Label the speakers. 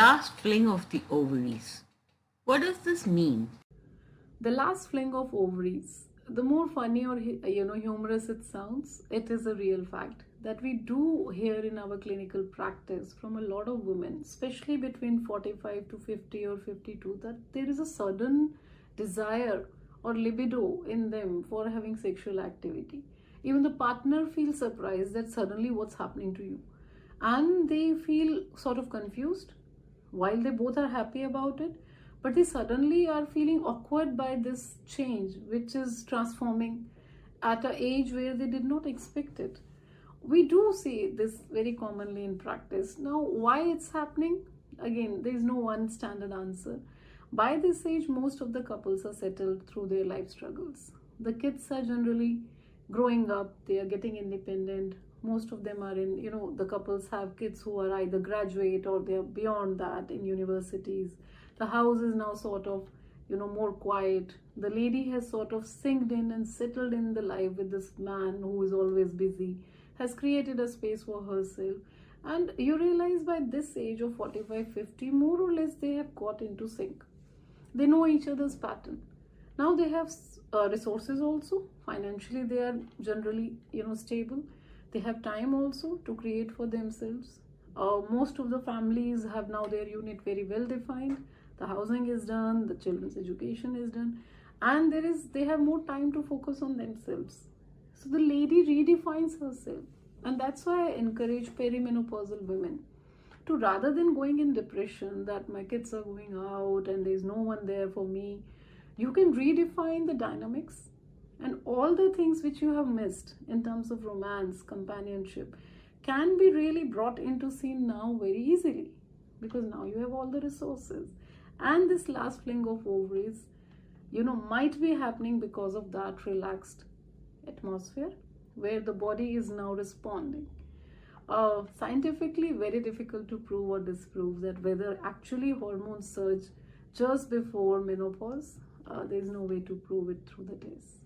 Speaker 1: last fling of the ovaries. What does this mean?
Speaker 2: The last fling of ovaries. The more funny or humorous it sounds, it is a real fact that we do hear in our clinical practice from a lot of women, especially between 45 to 50 or 52, that there is a sudden desire or libido in them for having sexual activity. Even the partner feels surprised that suddenly what's happening to you, and they feel sort of confused while they both are happy about it, but they suddenly are feeling awkward by this change which is transforming at an age where they did not expect it. We do see this very commonly in practice. Now, why it's happening? Again, there is no one standard answer. By this age, most of the couples are settled through their life struggles. The kids are generally growing up, they are getting independent. Most of them are in, the couples have kids who are either graduate or they are beyond that in universities. The house is now sort of, more quiet. The lady has sort of sinked in and settled in the life with this man who is always busy, has created a space for herself. And you realize by this age of 45, 50, more or less they have got into sync. They know each other's pattern. Now they have resources also. Financially, they are generally, stable. They have time also to create for themselves. Most of the families have now their unit very well defined. The housing is done, the children's education is done, and they have more time to focus on themselves. So the lady redefines herself, and that's why I encourage perimenopausal women to, rather than going in depression that my kids are going out and there's no one there for me, you can redefine the dynamics and all the things which you have missed in terms of romance, companionship, can be really brought into scene now very easily, because now you have all the resources. And this last fling of ovaries, might be happening because of that relaxed atmosphere where the body is now responding. Scientifically, very difficult to prove or disprove that whether actually hormones surge just before menopause. There is no way to prove it through the test.